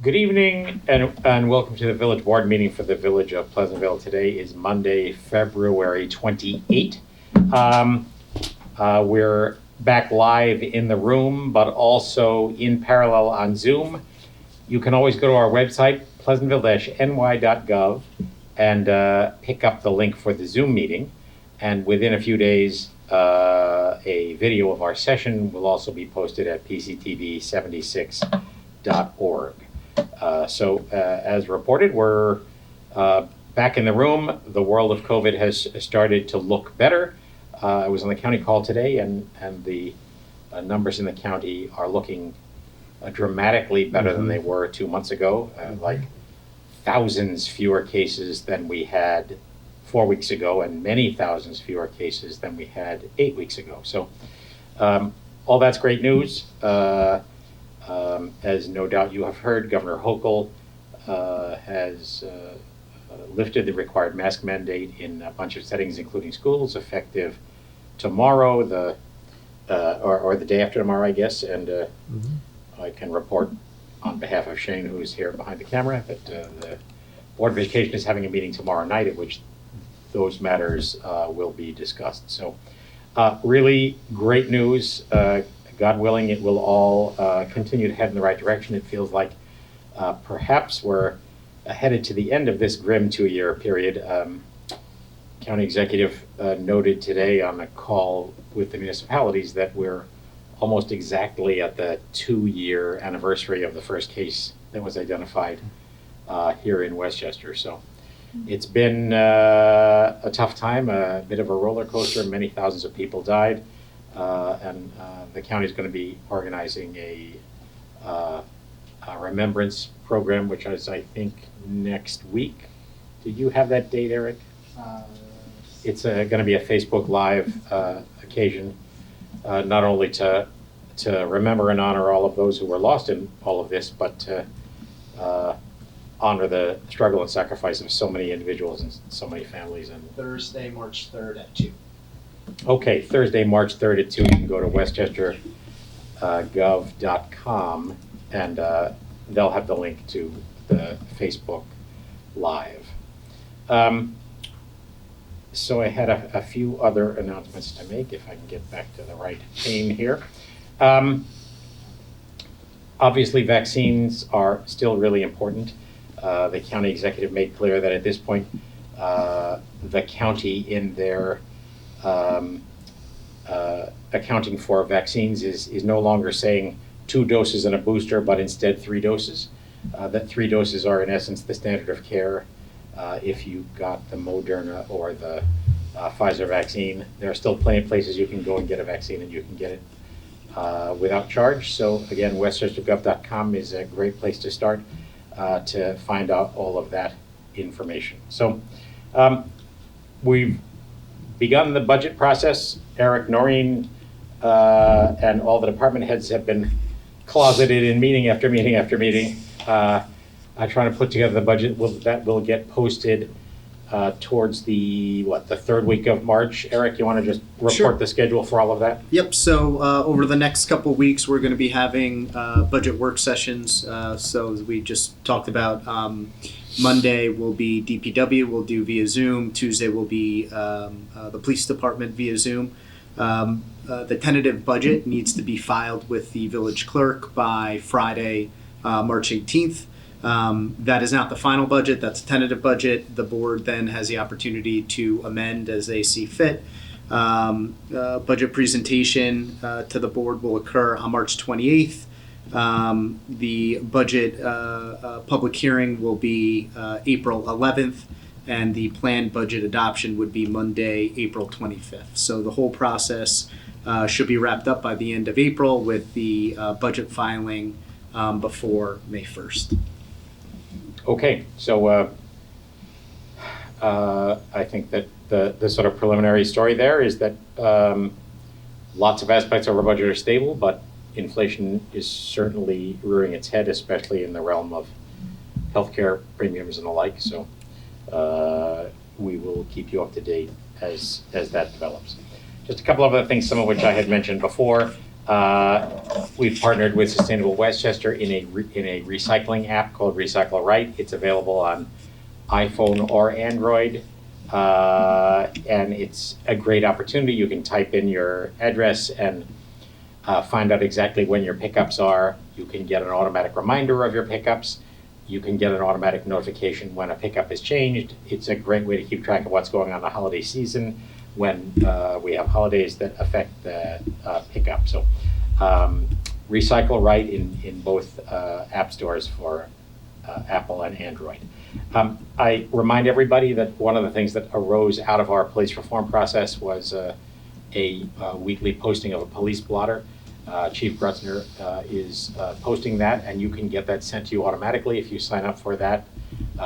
Good evening and welcome to the Village Board meeting for the Village of Pleasantville. Today is Monday, February 28. We're back live in the room, but also in parallel on Zoom. You can always go to our website, pleasantville-ny.gov, and pick up the link for the Zoom meeting. And within a few days, a video of our session will also be posted at pctv76.org. As reported, we're back in the room. The world of COVID has started to look better. I was on the county call today, and the numbers in the county are looking dramatically better than they were 2 months ago, like thousands fewer cases than we had 4 weeks ago, and many thousands fewer cases than we had 8 weeks ago. So all that's great news. As no doubt you have heard, Governor Hochul has lifted the required mask mandate in a bunch of settings, including schools, effective tomorrow, or the day after tomorrow, I guess. And I can report on behalf of Shane, who's here behind the camera, that the Board of Education is having a meeting tomorrow night at which those matters will be discussed. So really great news. God willing, it will all continue to head in the right direction. It feels like perhaps we're headed to the end of this grim 2-year period. County executive noted today on a call with the municipalities that we're almost exactly at the 2-year anniversary of the first case that was identified here in Westchester. So it's been a tough time, a bit of a roller coaster. Many thousands of people died. And the county is going to be organizing a remembrance program, which is, I think, next week. Did you have that date, Eric? It's going to be a Facebook Live occasion, not only to remember and honor all of those who were lost in all of this, but to honor the struggle and sacrifice of so many individuals and so many families. And Thursday, March 3rd at 2. Okay, Thursday, March 3rd at 2, you can go to westchestergov.com and they'll have the link to the Facebook Live. So I had a few other announcements to make, if I can get back to the right pane here. Obviously, vaccines are still really important. The county executive made clear that at this point, the county in their accounting for vaccines is no longer saying 2 doses and a booster, but instead 3 doses. That 3 doses are in essence the standard of care if you got the Moderna or the Pfizer vaccine. There are still plenty of places you can go and get a vaccine, and you can get it without charge. So again, westchestergov.com is a great place to start to find out all of that information. So we've begun the budget process. Eric, Noreen, and all the department heads have been closeted in meeting after meeting after meeting, trying to put together the budget. That will get posted towards the 3rd week of March. Eric, you want to just report Sure. the schedule for all of that? Yep, so over the next couple of weeks, we're going to be having budget work sessions. So as we just talked about, Monday will be DPW, we'll do via Zoom. Tuesday will be the police department via Zoom. The tentative budget needs to be filed with the village clerk by Friday, March 18th. That is not the final budget, that's a tentative budget. The board then has the opportunity to amend as they see fit. Budget presentation to the board will occur on March 28th. The budget public hearing will be April 11th, and the planned budget adoption would be Monday, April 25th. So the whole process should be wrapped up by the end of April, with the budget filing before May 1st. Okay, so I think that the sort of preliminary story there is that lots of aspects of our budget are stable, but inflation is certainly rearing its head, especially in the realm of healthcare premiums and the like. So we will keep you up to date as that develops. Just a couple of other things, some of which I had mentioned before. We've partnered with Sustainable Westchester in a recycling app called Recycle Right. It's available on iPhone or Android, and it's a great opportunity. You can type in your address and find out exactly when your pickups are. You can get an automatic reminder of your pickups. You can get an automatic notification when a pickup is changed. It's a great way to keep track of what's going on in the holiday season when we have holidays that affect the pickup. So Recycle Right in both app stores for Apple and Android. I remind everybody that one of the things that arose out of our police reform process was a weekly posting of a police blotter. Chief Grutzner is posting that, and you can get that sent to you automatically if you sign up for that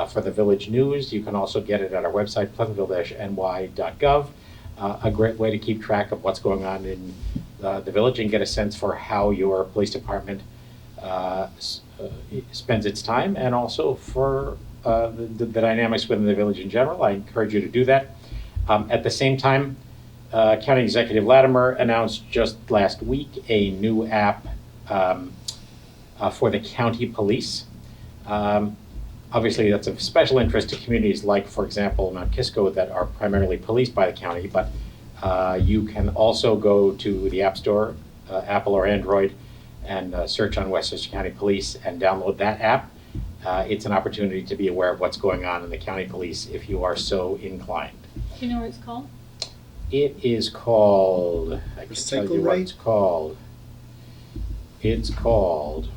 for the Village News. You can also get it at our website, pleasantville-ny.gov. A great way to keep track of what's going on in the village and get a sense for how your police department spends its time, and also for the dynamics within the village in general. I encourage you to do that. At the same time, County Executive Latimer announced just last week a new app for the county police. Obviously, that's of special interest to communities like, for example, Mount Kisco, that are primarily policed by the county, but you can also go to the App Store, Apple or Android, and search on Westchester County Police and download that app. It's an opportunity to be aware of what's going on in the county police if you are so inclined. Do you know what it's called? It is called, I can tell you what it's called. It's called,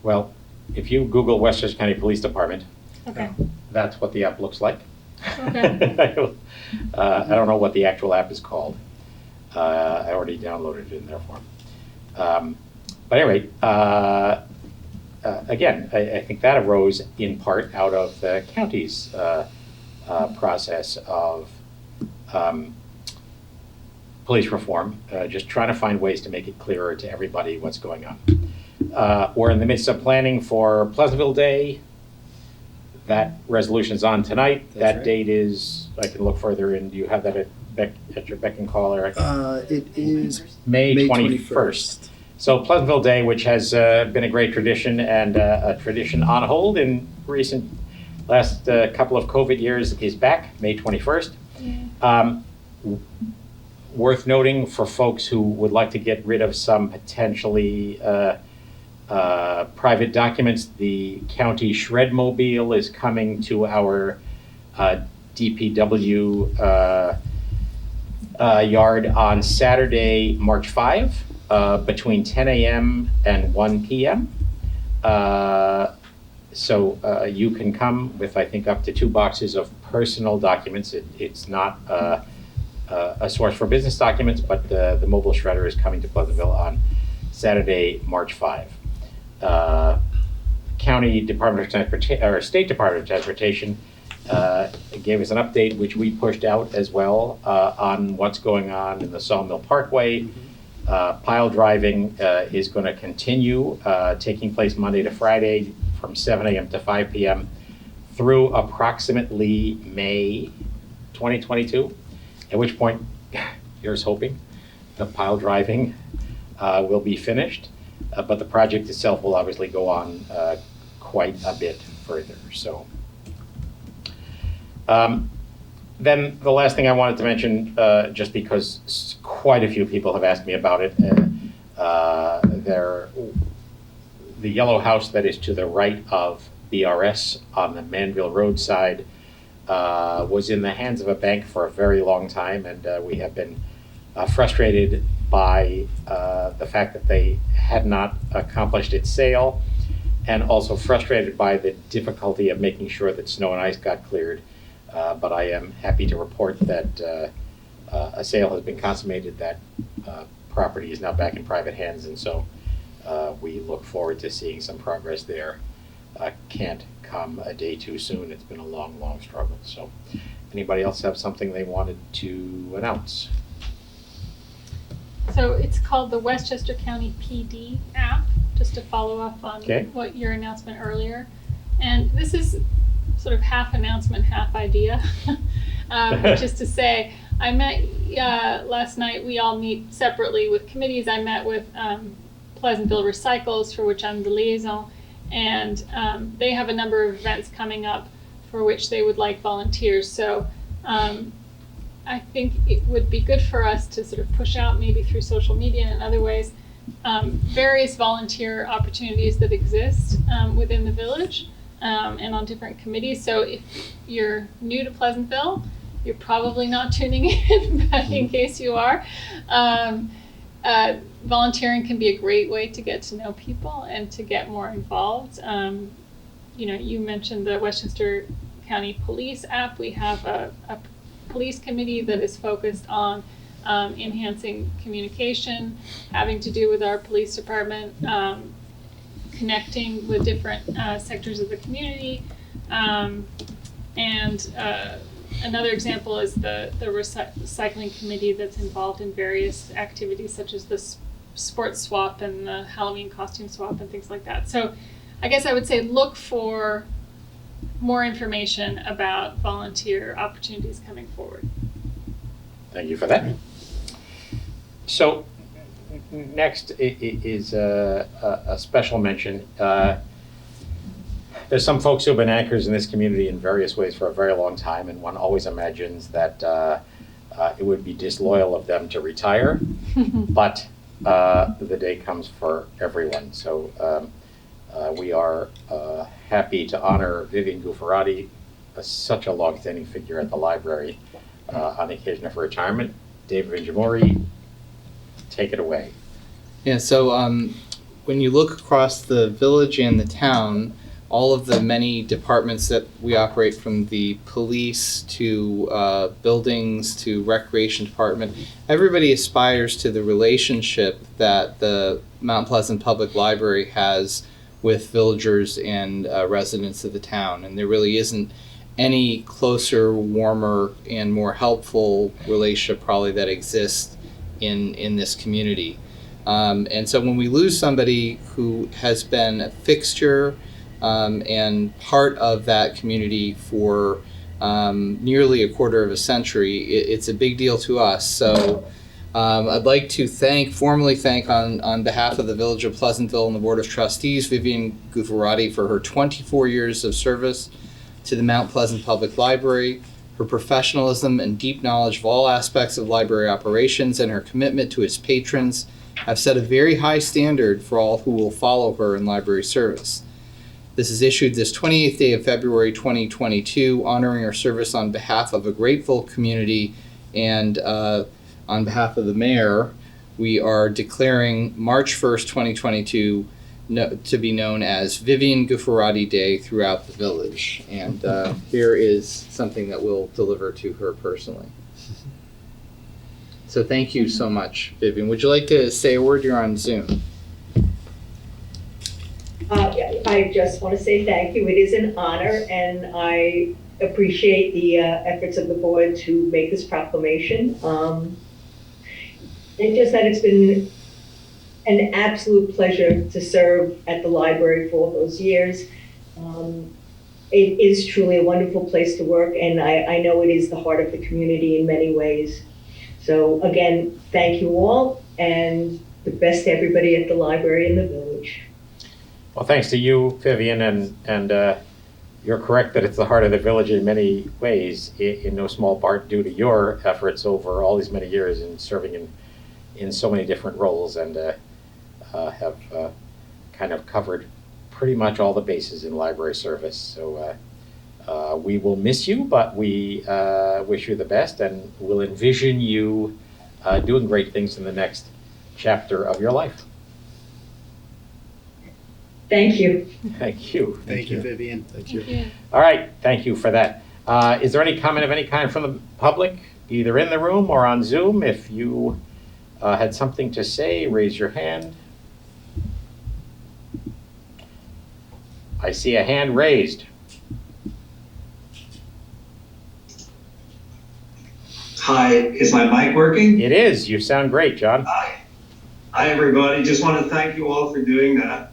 well, if you Google Westchester County Police Department, Okay. that's what the app looks like. Okay. I don't know what the actual app is called. I already downloaded it in their form. But anyway, again, I think that arose in part out of the county's process of police reform, just trying to find ways to make it clearer to everybody what's going on. We're in the midst of planning for Pleasantville Day. That resolution's on tonight. That's that right. date is, I can look further in. Do you have that at your beck and call, Eric? It is May May 21st. So Pleasantville Day, which has been a great tradition and a tradition on hold in last couple of COVID years, is back, May 21st. Yeah. Worth noting for folks who would like to get rid of some potentially private documents, the county shredmobile is coming to our DPW yard on Saturday, March 5, between 10 a.m. and 1 p.m. So you can come with, I think, up to 2 boxes of personal documents. It's not a source for business documents, but the mobile shredder is coming to Pleasantville on Saturday, March 5. County Department of Transportation, or State Department of Transportation, gave us an update, which we pushed out as well, on what's going on in the Sawmill Parkway. Pile driving is going to continue, taking place Monday to Friday from 7 a.m. to 5 p.m. through approximately May 2022, at which point, here's hoping, the pile driving will be finished, but the project itself will obviously go on quite a bit further. So, then the last thing I wanted to mention, just because quite a few people have asked me about it, the yellow house that is to the right of BRS on the Manville Road side was in the hands of a bank for a very long time, and we have been frustrated by the fact that they had not accomplished its sale, and also frustrated by the difficulty of making sure that snow and ice got cleared. But I am happy to report that a sale has been consummated, that property is now back in private hands, and so we look forward to seeing some progress there. Can't come a day too soon. It's been a long, long struggle. So anybody else have something they wanted to announce? So it's called the Westchester County PD app, just to follow up on what your announcement earlier. And this is sort of half announcement, half idea, which is to say, I met last night. We all meet separately with committees. I met with Pleasantville Recycles, for which I'm the liaison, and they have a number of events coming up for which they would like volunteers. So I think it would be good for us to sort of push out, maybe through social media and other ways, various volunteer opportunities that exist within the village and on different committees. So if you're new to Pleasantville, you're probably not tuning in, but in case you are, volunteering can be a great way to get to know people and to get more involved. You mentioned the Westchester County Police app. We have a police committee that is focused on enhancing communication, having to do with our police department, connecting with different sectors of the community. Another example is the recycling committee that's involved in various activities such as the sports swap and the Halloween costume swap and things like that. So I guess I would say look for more information about volunteer opportunities coming forward. Thank you for that. So next is a special mention. There's some folks who have been anchors in this community in various ways for a very long time, and one always imagines that it would be disloyal of them to retire, but the day comes for everyone. So we are happy to honor Vivian Guffarati, such a long-standing figure at the library, on the occasion of her retirement. David Vinjamori, take it away. Yeah, so when you look across the village and the town, all of the many departments that we operate, from the police to buildings to recreation department, everybody aspires to the relationship that the Mount Pleasant Public Library has with villagers and residents of the town. And there really isn't any closer, warmer, and more helpful relationship probably that exists in this community. And so when we lose somebody who has been a fixture and part of that community for nearly a quarter of a century, it's a big deal to us. So I'd like to formally thank on behalf of the Village of Pleasantville and the Board of Trustees, Vivian Guffarati, for her 24 years of service to the Mount Pleasant Public Library, her professionalism and deep knowledge of all aspects of library operations, and her commitment to its patrons have set a very high standard for all who will follow her in library service. This is issued this 28th day of February 2022, honoring her service on behalf of a grateful community, and on behalf of the mayor, we are declaring March 1st, 2022 to be known as Vivian Guffarati Day throughout the village. And here is something that we'll deliver to her personally. So thank you so much, Vivian. Would you like to say a word? You're on Zoom. I just want to say thank you. It is an honor, and I appreciate the efforts of the board to make this proclamation. And just that it's been an absolute pleasure to serve at the library for all those years. It is truly a wonderful place to work, and I know it is the heart of the community in many ways. So again, thank you all, and the best to everybody at the library and the village. Well, thanks to you, Vivian, and you're correct that it's the heart of the village in many ways, in no small part due to your efforts over all these many years in serving in so many different roles, and have kind of covered pretty much all the bases in library service. So we will miss you, but we wish you the best, and we'll envision you doing great things in the next chapter of your life. Thank you. Thank you. Thank you, Vivian. Thank you. All right, thank you for that. Is there any comment of any kind from the public, either in the room or on Zoom? If you had something to say, raise your hand. I see a hand raised. Hi, is my mic working? It is. You sound great, John. Hi. Hi, everybody. Just want to thank you all for doing that.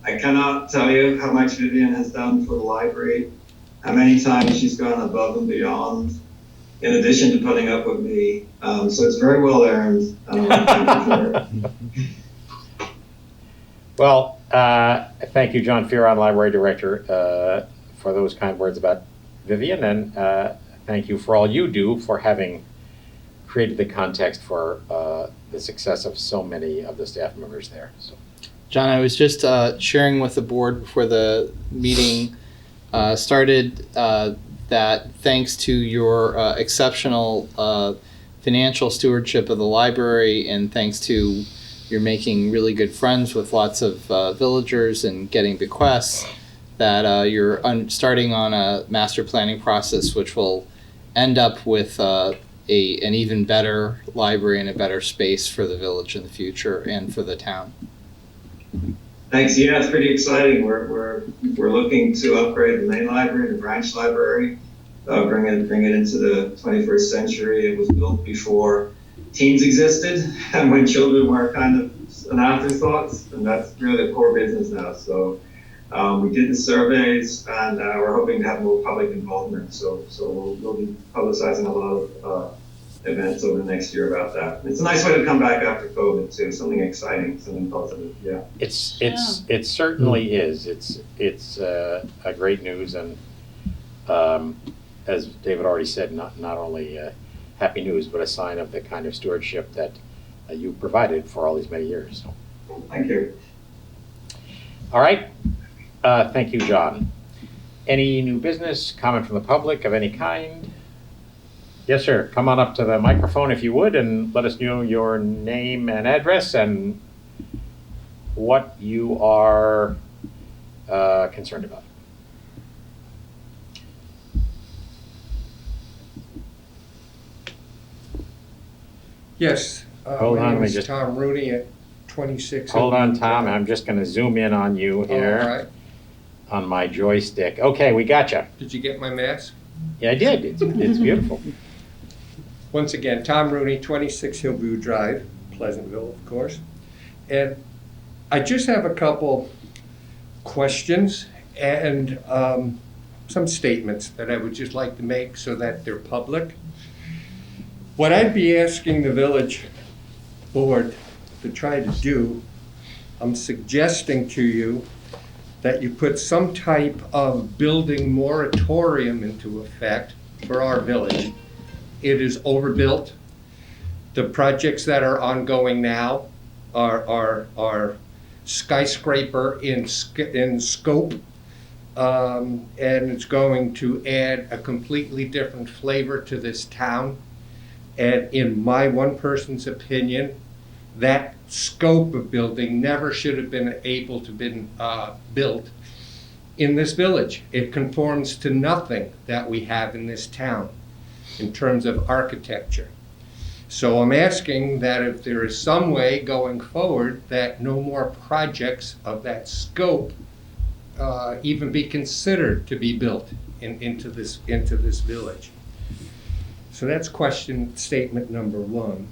I cannot tell you how much Vivian has done for the library, how many times she's gone above and beyond in addition to putting up with me. So it's very well earned. Thank you for it. Well, thank you, John Fearon, Library Director, for those kind words about Vivian, and thank you for all you do for having created the context for the success of so many of the staff members there. So. John, I was just sharing with the board before the meeting started that thanks to your exceptional financial stewardship of the library, and thanks to you're making really good friends with lots of villagers and getting bequests, that you're starting on a master planning process which will end up with an even better library and a better space for the village in the future and for the town. Thanks. Yeah, it's pretty exciting. We're looking to upgrade the main library, the branch library, bring it into the 21st century. It was built before teens existed and when children were kind of an afterthought, and that's really the core business now. So we did the surveys, and we're hoping to have more public involvement. So we'll be publicizing a lot of events over the next year about that. It's a nice way to come back after COVID too. Something exciting, something positive. Yeah. It certainly is. It's a great news, and as David already said, not only happy news, but a sign of the kind of stewardship that you provided for all these many years. So. Thank you. All right. Thank you, John. Any new business, comment from the public of any kind? Yes, sir. Come on up to the microphone if you would, and let us know your name and address and what you are concerned about. Yes, Hold my on, name let me is just- Tom Rooney at 26. Hold on, Oakwood Tom. Drive. I'm just going to zoom in on you All here right. on my joystick. Okay, we got you. Did you get my mask? Yeah, I did. It's beautiful. Once again, Tom Rooney, 26 Hillview Drive, Pleasantville, of course. And I just have a couple questions and some statements that I would just like to make so that they're public. What I'd be asking the village board to try to do, I'm suggesting to you that you put some type of building moratorium into effect for our village. It is overbuilt. The projects that are ongoing now are skyscraper in scope, and it's going to add a completely different flavor to this town. And in my one person's opinion, that scope of building never should have been able to been built in this village. It conforms to nothing that we have in this town in terms of architecture. So I'm asking that if there is some way going forward that no more projects of that scope even be considered to be built into this village. So that's statement number one.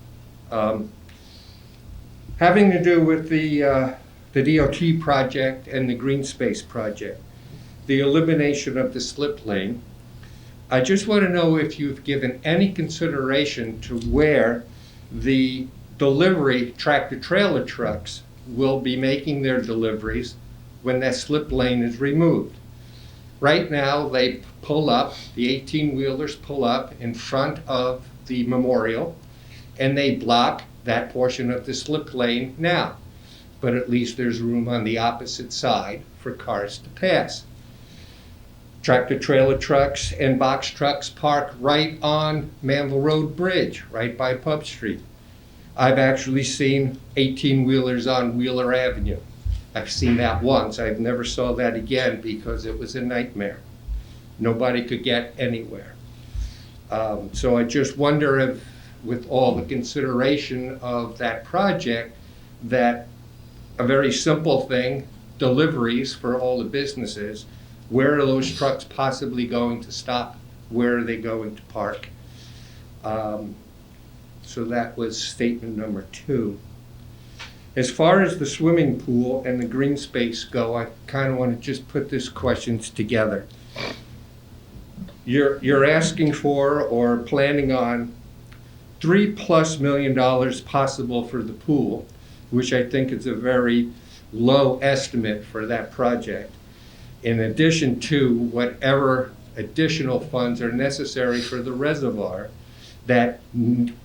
Having to do with the DOT project and the green space project, the elimination of the slip lane, I just want to know if you've given any consideration to where the delivery tractor-trailer trucks will be making their deliveries when that slip lane is removed. Right now, they pull up, the 18-wheelers pull up in front of the memorial, and they block that portion of the slip lane now. But at least there's room on the opposite side for cars to pass. Tractor-trailer trucks and box trucks park right on Manville Road Bridge, right by Pub Street. I've actually seen 18-wheelers on Wheeler Avenue. I've seen that once. I've never saw that again because it was a nightmare. Nobody could get anywhere. So I just wonder if, with all the consideration of that project, that a very simple thing, deliveries for all the businesses, where are those trucks possibly going to stop? Where are they going to park? So that was statement number two. As far as the swimming pool and the green space go, I kind of want to just put these questions together. you're asking for or planning on $3+ million possible for the pool, which I think is a very low estimate for that project, in addition to whatever additional funds are necessary for the reservoir that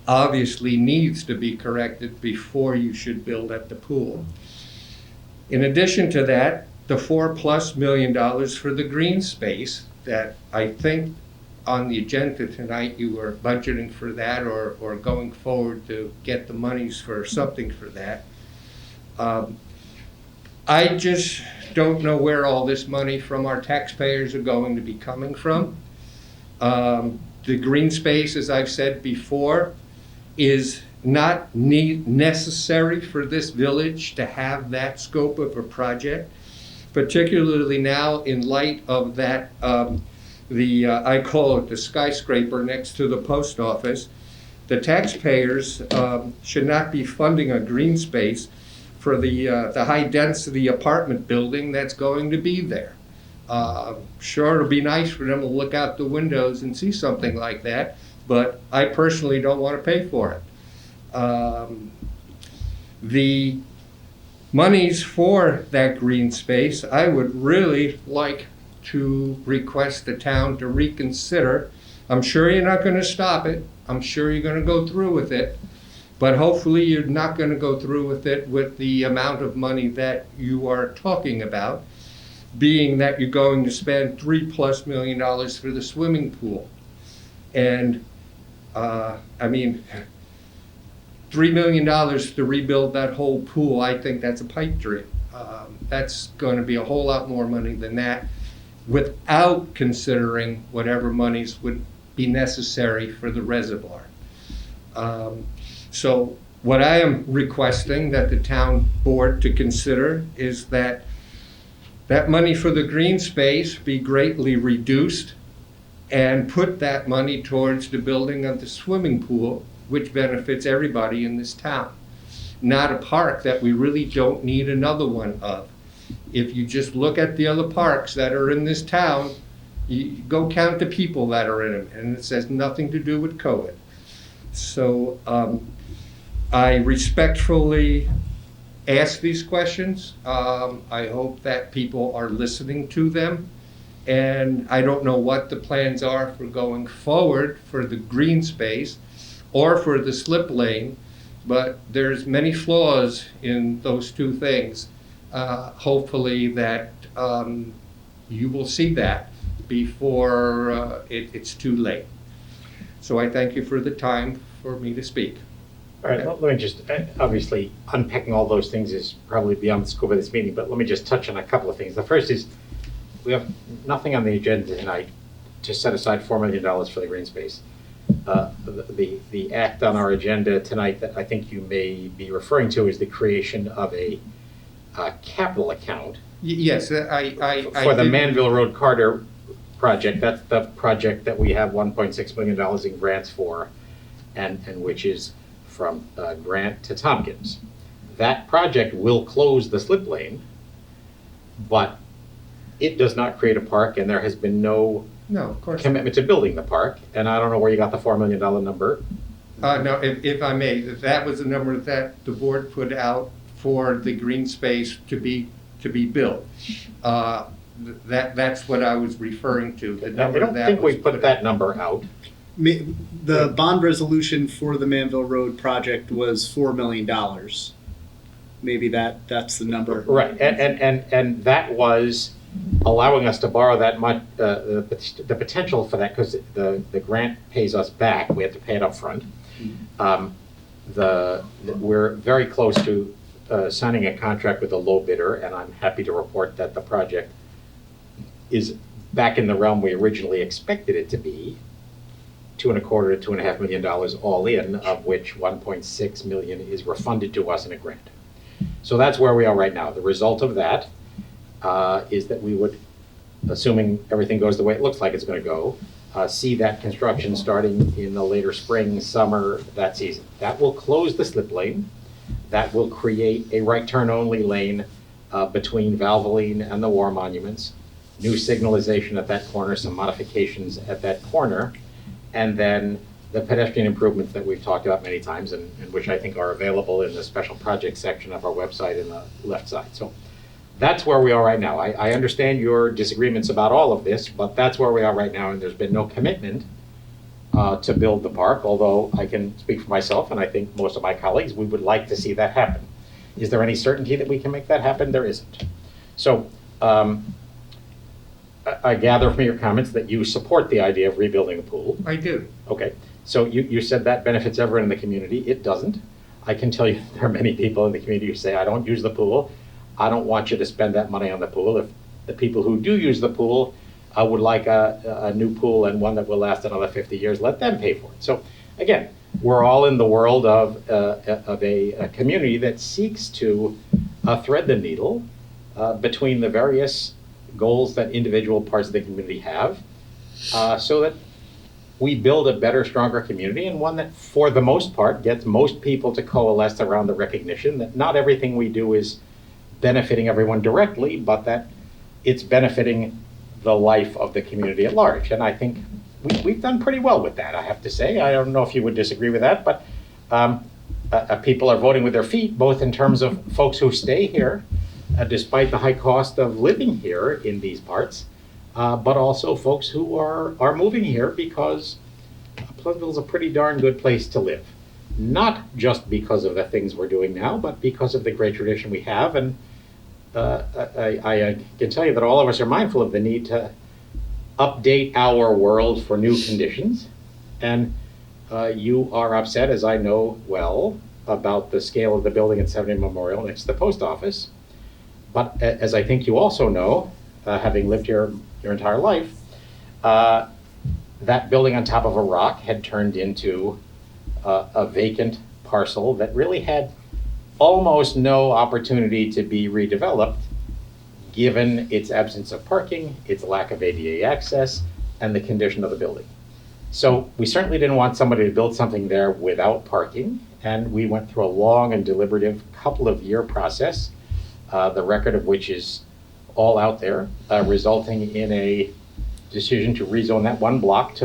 obviously needs to be corrected before you should build at the pool. In addition to that, the $4+ million for the green space that I think on the agenda tonight you were budgeting for that or going forward to get the monies for something for that. I just don't know where all this money from our taxpayers are going to be coming from. The green space, as I've said before, is not necessary for this village to have that scope of a project, particularly now in light of that, I call it the skyscraper next to the post office. The taxpayers should not be funding a green space for the high-density apartment building that's going to be there. Sure, it'll be nice for them to look out the windows and see something like that, but I personally don't want to pay for it. The monies for that green space, I would really like to request the town to reconsider. I'm sure you're not going to stop it. I'm sure you're going to go through with it. But hopefully you're not going to go through with it with the amount of money that you are talking about, being that you're going to spend $3+ million for the swimming pool. And I mean, $3 million to rebuild that whole pool, I think that's a pipe dream. That's going to be a whole lot more money than that, without considering whatever monies would be necessary for the reservoir. So what I am requesting that the town board to consider is that that money for the green space be greatly reduced and put that money towards the building of the swimming pool, which benefits everybody in this town. Not a park that we really don't need another one of. If you just look at the other parks that are in this town, you go count the people that are in them, and it says nothing to do with COVID. So I respectfully ask these questions. I hope that people are listening to them. And I don't know what the plans are for going forward for the green space or for the slip lane, but there's many flaws in those two things. Hopefully that you will see that before it's too late. So I thank you for the time for me to speak. All right, let me just, obviously, unpacking all those things is probably beyond the scope of this meeting, but let me just touch on a couple of things. The first is, we have nothing on the agenda tonight to set aside $4 million for the green space. The act on our agenda tonight that I think you may be referring to is the creation of a capital account. Yes, I for the did- Manville Road Carter project. That's the project that we have $1.6 million in grants for, and which is from Grant to Tompkins. That project will close the slip lane, but it does not create a park, and there has been no No, of course. commitment to building the park. And I don't know where you got the $4 million number. No, if I may, that was the number that the board put out for the green space to be built. That's what I was referring to. The I number don't that think was we put that number out. The bond resolution for the Manville Road project was $4 million. Maybe that's the number. Right, and that was allowing us to borrow that much, the potential for that, because the grant pays us back, we have to pay it up front. We're very close to signing a contract with a low bidder, and I'm happy to report that the project is back in the realm we originally expected it to be, $2.25 to $2.5 million all in, of which $1.6 million is refunded to us in a grant. So that's where we are right now. The result of that is that we would, assuming everything goes the way it looks like it's going to go, see that construction starting in the later spring, summer, that season. That will close the slip lane. That will create a right turn only lane between Valvoline and the War Monuments. new signalization at that corner, some modifications at that corner, and then the pedestrian improvements that we've talked about many times and which I think are available in the special projects section of our website in the left side. So that's where we are right now. I understand your disagreements about all of this, but that's where we are right now, and there's been no commitment to build the park, although I can speak for myself, and I think most of my colleagues, we would like to see that happen. Is there any certainty that we can make that happen? There isn't. So I gather from your comments that you support the idea of rebuilding the pool. I do. Okay, so you said that benefits everyone in the community. It doesn't. I can tell you there are many people in the community who say, I don't use the pool. I don't want you to spend that money on the pool. If the people who do use the pool would like a new pool and one that will last another 50 years, let them pay for it. So again, we're all in the world of a community that seeks to thread the needle between the various goals that individual parts of the community have so that we build a better, stronger community, and one that, for the most part, gets most people to coalesce around the recognition that not everything we do is benefiting everyone directly, but that it's benefiting the life of the community at large. And I think we've done pretty well with that, I have to say. I don't know if you would disagree with that, but people are voting with their feet, both in terms of folks who stay here, despite the high cost of living here in these parts, but also folks who are moving here because Pleasantville is a pretty darn good place to live. Not just because of the things we're doing now, but because of the great tradition we have. And I can tell you that all of us are mindful of the need to update our world for new conditions. And you are upset, as I know well, about the scale of the building at 70 Memorial next to the post office. But as I think you also know, having lived here your entire life, that building on top of a rock had turned into a vacant parcel that really had almost no opportunity to be redeveloped, given its absence of parking, its lack of ADA access, and the condition of the building. So we certainly didn't want somebody to build something there without parking, and we went through a long and deliberative couple of year process, the record of which is all out there, resulting in a decision to rezone that one block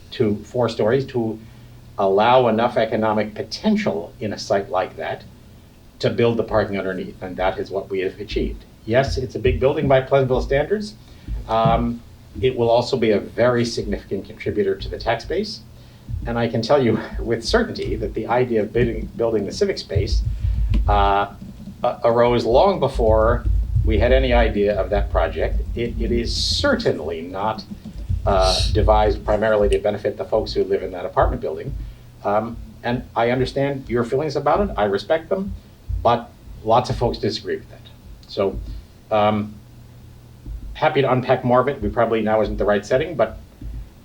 to 4 stories to allow enough economic potential in a site like that to build the parking underneath, and that is what we have achieved. Yes, it's a big building by Pleasantville standards. It will also be a very significant contributor to the tax base, and I can tell you with certainty that the idea of building the civic space arose long before we had any idea of that project. It is certainly not devised primarily to benefit the folks who live in that apartment building. And I understand your feelings about it, I respect them, but lots of folks disagree with that. So happy to unpack more of it. We probably now isn't the right setting, but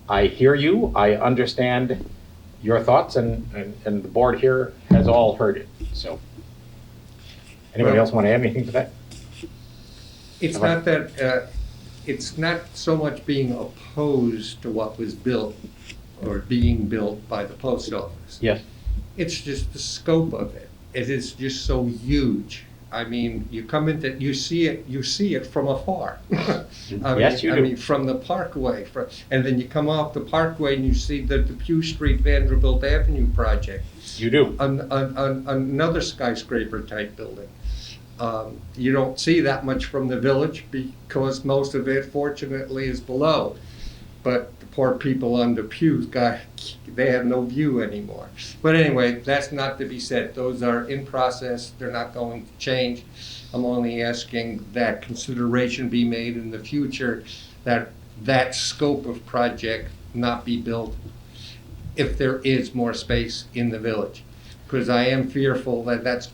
I hear you, I understand your thoughts, and the board here has all heard it. So anybody else want to add anything to that? It's not that, it's not so much being opposed to what was built or being built by the post office. Yes. It's just the scope of it. It is just so huge. I mean, you come into, you see it from afar. Yes, you do. I mean, from the Parkway, and then you come off the Parkway and you see the Depew Street Vanderbilt Avenue project. You do. Another skyscraper type building. You don't see that much from the village because most of it, fortunately, is below. But the poor people on Depew, they have no view anymore. But anyway, that's not to be said. Those are in process. They're not going to change. I'm only asking that consideration be made in the future, that that scope of project not be built if there is more space in the village. Because I am fearful that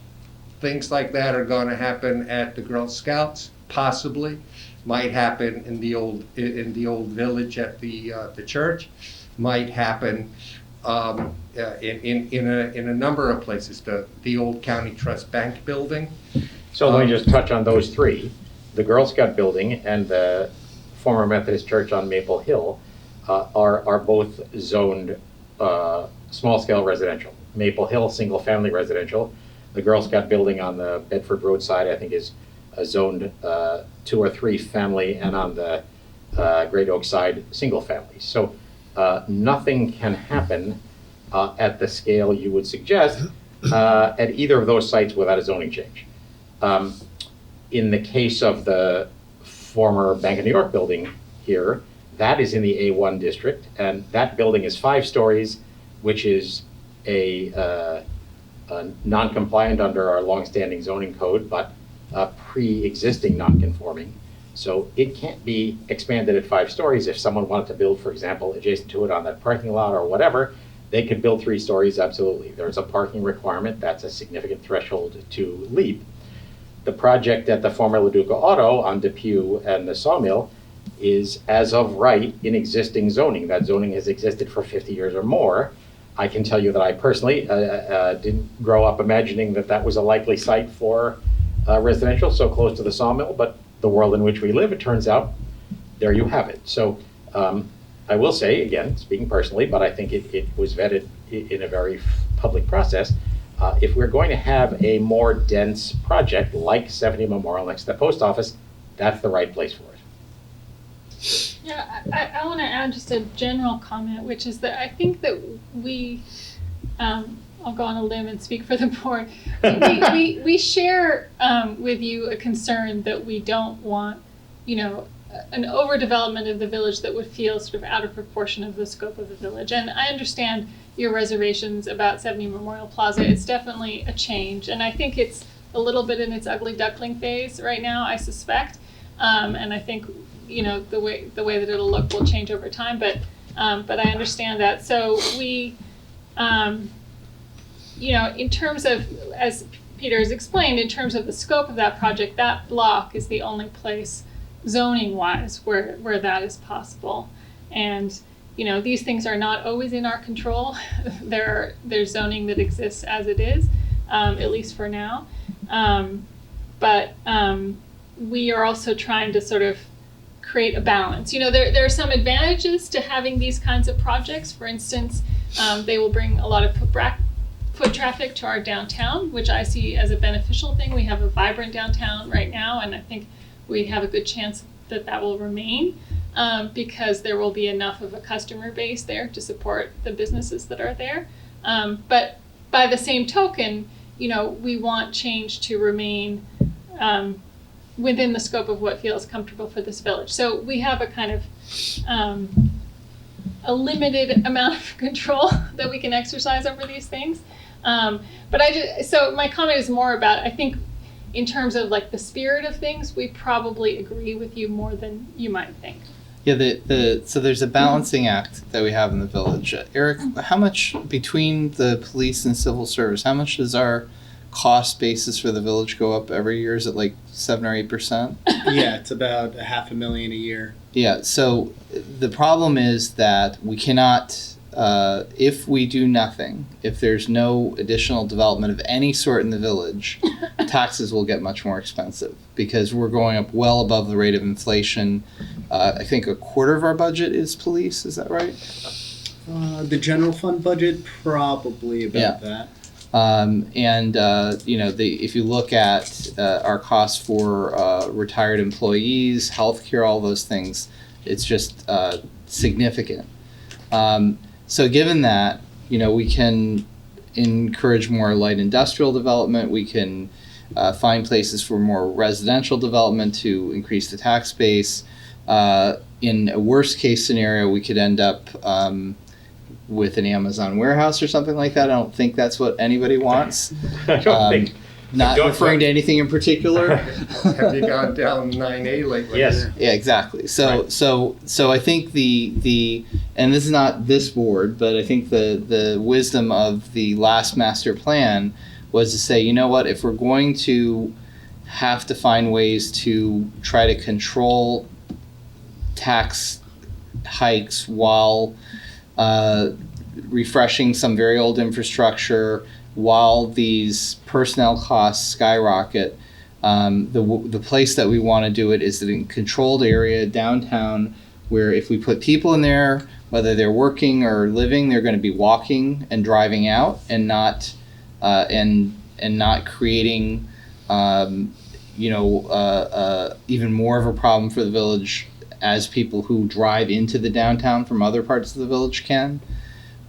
things like that are going to happen at the Girl Scouts, possibly. Might happen in the old village at the church. Might happen in a number of places. The old County Trust Bank building. So let me just touch on those 3. The Girl Scout building and the former Methodist Church on Maple Hill are both zoned small-scale residential. Maple Hill, single-family residential. The Girl Scout building on the Bedford Road side, I think, is zoned 2 or 3 family, and on the Great Oakside single families. So nothing can happen at the scale you would suggest at either of those sites without a zoning change. In the case of the former Bank of New York building here, that is in the A1 district, and that building is 5 stories, which is a non-compliant under our longstanding zoning code, but pre-existing non-conforming. So it can't be expanded at 5 stories. If someone wanted to build, for example, adjacent to it on that parking lot or whatever, they could build 3 stories, absolutely. There's a parking requirement. That's a significant threshold to leap. The project at the former LaDuca Auto on Depew and the Sawmill is as of right in existing zoning. That zoning has existed for 50 years or more. I can tell you that I personally didn't grow up imagining that that was a likely site for residential so close to the Sawmill, but the world in which we live, it turns out, there you have it. So I will say, again, speaking personally, but I think it was vetted in a very public process. If we're going to have a more dense project like 70 Memorial next to the post office, that's the right place for it. Yeah, I want to add just a general comment, which is that I think that we, I'll go on a limb and speak for the board. We share with you a concern that we don't want, an overdevelopment of the village that would feel sort of out of proportion of the scope of the village. And I understand your reservations about 70 Memorial Plaza. It's definitely a change, and I think it's a little bit in its ugly duckling phase right now, I suspect. And I think the way that it'll look will change over time, but I understand that. So we, in terms of, as Peter has explained, in terms of the scope of that project, that block is the only place zoning wise where that is possible. And these things are not always in our control. There's zoning that exists as it is, at least for now. But we are also trying to sort of create a balance. There are some advantages to having these kinds of projects. For instance, they will bring a lot of foot traffic to our downtown, which I see as a beneficial thing. We have a vibrant downtown right now, and I think we have a good chance that will remain because there will be enough of a customer base there to support the businesses that are there. But by the same token, we want change to remain within the scope of what feels comfortable for this village. So we have a kind of a limited amount of control that we can exercise over these things. So my comment is more about, I think, in terms of like the spirit of things, we probably agree with you more than you might think. Yeah, so there's a balancing act that we have in the village. Eric, how much between the police and civil service, how much does our cost basis for the village go up every year? Is it like 7 or 8%? Yeah, it's about $500,000 a year. Yeah, so the problem is that we cannot, if we do nothing, if there's no additional development of any sort in the village, taxes will get much more expensive because we're going up well above the rate of inflation. I think a quarter of our budget is police, is that right? The general fund budget, probably about that. If you look at our costs for retired employees, healthcare, all those things, it's just significant. So given that, we can encourage more light industrial development. We can find places for more residential development to increase the tax base. In a worst case scenario, we could end up with an Amazon warehouse or something like that. I don't think that's what anybody wants. I don't think. Not referring to anything in particular. Have you gone down 9A lately? Yes. Yeah, exactly. So I think the and this is not this board, but I think the wisdom of the last master plan was to say, you know what, if we're going to have to find ways to try to control tax hikes while refreshing some very old infrastructure, while these personnel costs skyrocket, the place that we want to do it is in a controlled area downtown where if we put people in there, whether they're working or living, they're going to be walking and driving out and not creating even more of a problem for the village as people who drive into the downtown from other parts of the village can.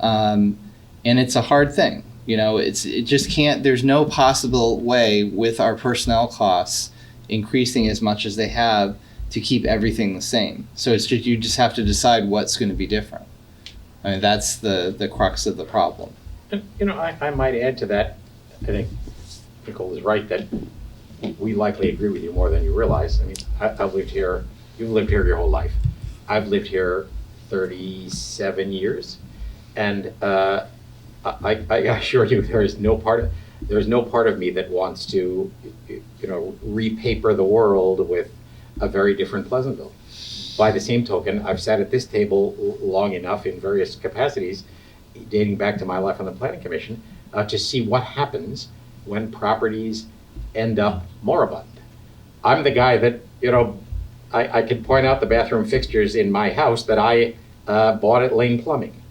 And it's a hard thing. You know, it just can't, there's no possible way with our personnel costs increasing as much as they have to keep everything the same. So it's just, you just have to decide what's going to be different. I mean, that's the crux of the problem. And, you know, I might add to that, I think Nicole is right that we likely agree with you more than you realize. I mean, I've lived here, you've lived here your whole life. I've lived here 37 years, and I assure you there is no part of me that wants to, you know, repaper the world with a very different Pleasantville. By the same token, I've sat at this table long enough in various capacities, dating back to my life on the Planning Commission, to see what happens when properties end up moribund. I'm the guy that, you know, I can point out the bathroom fixtures in my house that I bought at Lane Plumbing.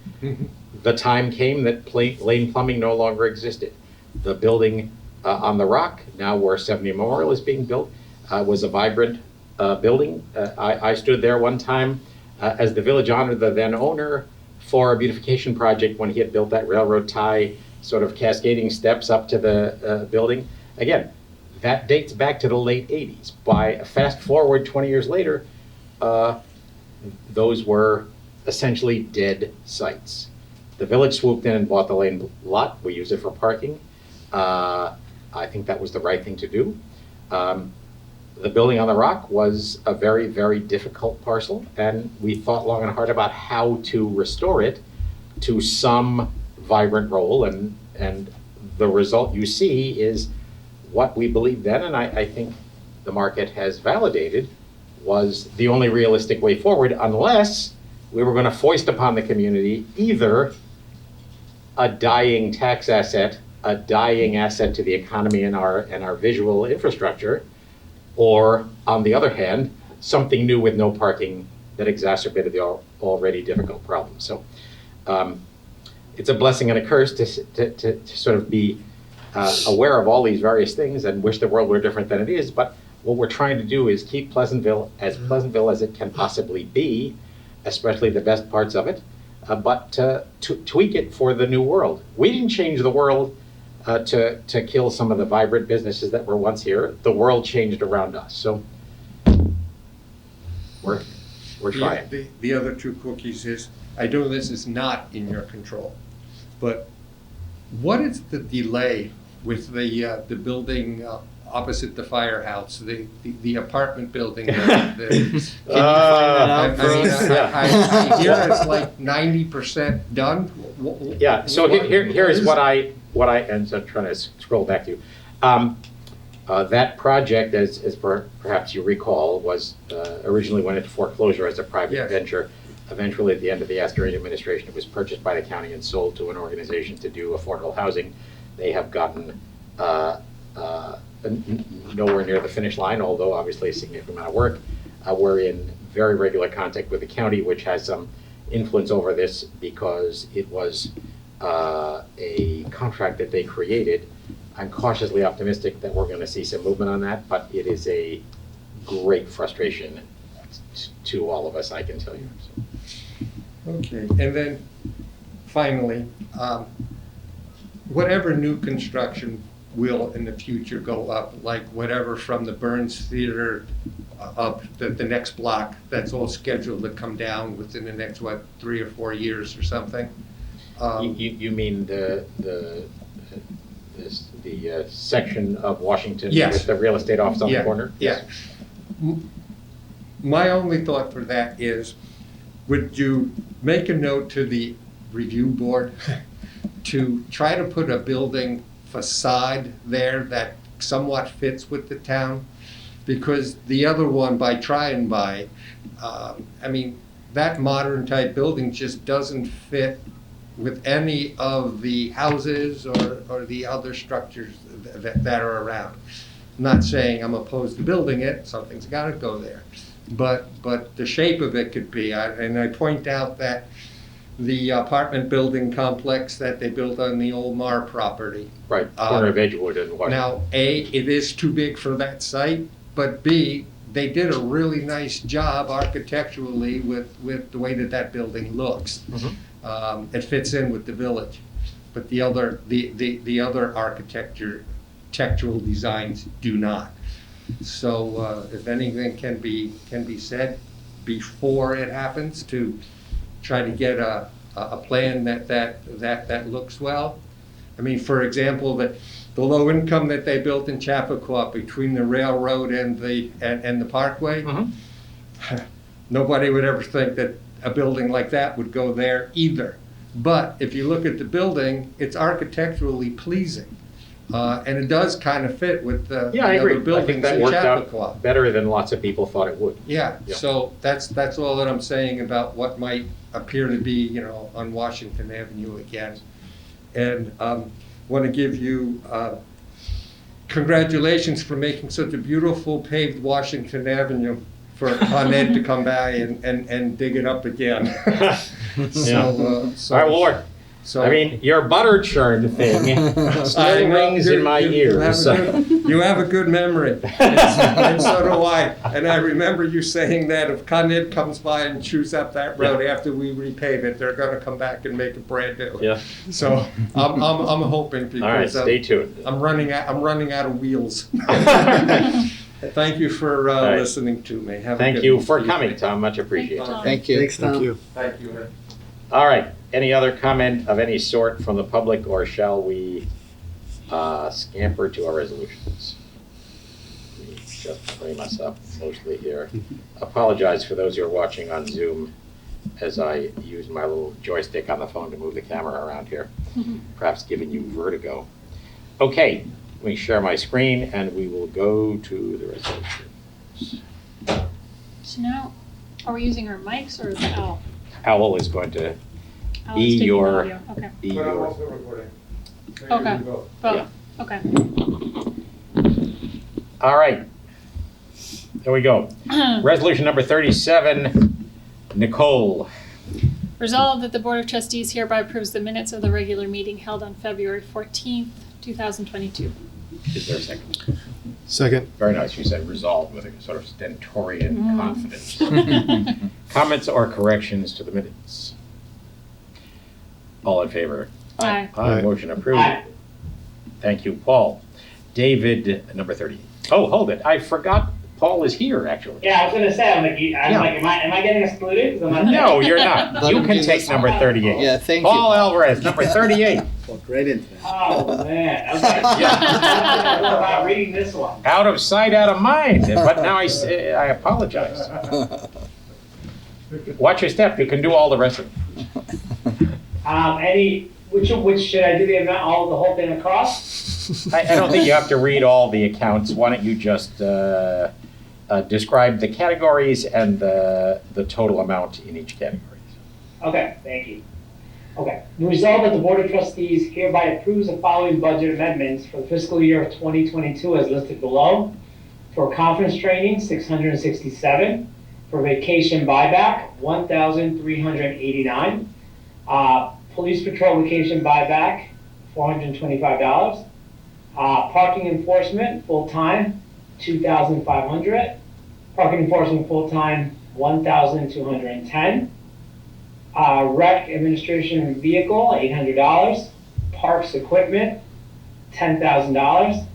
The time came that Lane Plumbing no longer existed. The building on the Rock, now where 70 Memorial is being built, was a vibrant building. I stood there one time as the village honored the then owner for a beautification project when he had built that railroad tie sort of cascading steps up to the building. Again, that dates back to the late 80s. By fast forward 20 years later, those were essentially dead sites. The village swooped in and bought the Lane lot. We used it for parking. I think that was the right thing to do. The building on the Rock was a very, very difficult parcel, and we thought long and hard about how to restore it to some vibrant role, and the result you see is what we believed then, and I think the market has validated, was the only realistic way forward, unless we were going to foist upon the community either a dying tax asset, a dying asset to the economy and our visual infrastructure, or on the other hand, something new with no parking that exacerbated the already difficult problem. So it's a blessing and a curse to sort of be aware of all these various things and wish the world were different than it is. But what we're trying to do is keep Pleasantville as it can possibly be, especially the best parts of it, but to tweak it for the new world. We didn't change the world to kill some of the vibrant businesses that were once here. The world changed around us. So we're trying. The other two cookies is, I know this is not in your control, but what is the delay with the building opposite the firehouse, the apartment building? Can you find that out for us? I hear it's like 90% done. Yeah. So here is what I and so I'm trying to scroll back to you. That project, as perhaps you recall, was originally went into foreclosure as a private venture. Eventually, at the end of the Astor administration, it was purchased by the county and sold to an organization to do affordable housing. They have gotten nowhere near the finish line, although obviously a significant amount of work. We're in very regular contact with the county, which has some influence over this because it was a contract that they created. I'm cautiously optimistic that we're going to see some movement on that, but it is a great frustration to all of us, I can tell you. So. Okay, and then finally, whatever new construction will in the future go up, like whatever from the Burns Theater up the next block, that's all scheduled to come down within the next, 3 or 4 years or something? You mean the section of Washington with the real estate office on the corner? Yes. My only thought for that is, would you make a note to the review board to try to put a building facade there that somewhat fits with the town? Because the other one, by Try and Buy, I mean, that modern type building just doesn't fit with any of the houses or the other structures that are around. I'm not saying I'm opposed to building it, something's got to go there. But the shape of it could be, and I point out that the apartment building complex that they built on the old Mar property. Right, corner of Edgewood and Washington. Now, A, it is too big for that site, but B, they did a really nice job architecturally with the way that building looks. It fits in with the village, but the other architectural designs do not. So if anything can be said before it happens, to try to get a plan that looks well. I mean, for example, the low income that they built in Chappaqua between the railroad and the parkway, nobody would ever think that a building like that would go there either. But if you look at the building, it's architecturally pleasing. And it does kind of fit with the I other agree. I think buildings that in worked Chappaqua. out better than lots of people thought it would. Yeah, Yeah. so that's all that I'm saying about what might appear to be, on Washington Avenue again. And want to give you congratulations for making such a beautiful paved Washington Avenue for Con Ed to come by and dig it up again. So, Our Lord. So I mean, your butter churn thing still rings in my ears. You have a good memory, and so do I. And I remember you saying that if Con Ed comes by and chews up that road after we repave it, they're going to come back and make it brand new. Yeah. So I'm hoping, because All right, stay tuned. I'm running out of wheels. Thank you for right. listening to me. Have a Thank good you for evening. coming, Tom. Much appreciated. Thank you. Thanks, Tom. Thank you. Thank you. Ed. All right. Any other comment of any sort from the public, or shall we scamper to our resolutions? Let me just frame us up mostly here. Apologize for those who are watching on Zoom as I use my little joystick on the phone to move the camera around here, perhaps giving you vertigo. Okay, let me share my screen and we will go to the resolutions. So now, are we using our mics or is it Al? Owl is going to Al Be is taking your- audio. Okay. be But I'm your, also recording. So Okay. here we go. Both. Okay. all right. There we go. Resolution number 37, Nicole. Resolved that the Board of Trustees hereby approves the minutes of the regular meeting held on February 14th, 2022. Is there a second? Second. Very nice. You said resolved with a sort of stentorian confidence. Comments or corrections to the minutes? All in favor? Aye. Aye. Aye. Motion approved. Thank you, Paul. David, number 30. Oh, hold it. I forgot Paul is here, actually. Yeah, I was gonna say, I'm like, Yeah. am I getting excluded? 'Cause I'm not No, you're not. Let You him can do take this. number 38. Yeah, thank Paul you. Alvarez, number 38. Walked right into that. Oh, man, okay. I don't know about reading this one. Out of sight, out of mind. But now I apologize. Watch your step. You can do all the rest of it. Which should I do the event, the whole thing across? I don't think you have to read all the accounts. Why don't you just describe the categories and the total amount in each category? Okay, thank you. Okay, the result that the Board of Trustees hereby approves the following budget amendments for the fiscal year of 2022 as listed below. For conference training, $667. For vacation buyback, $1,389. Police patrol vacation buyback, $425. Parking enforcement, full-time, $2,500. Parking enforcement full-time, $1,210. Rec administration vehicle, $800. Parks equipment, $10,000.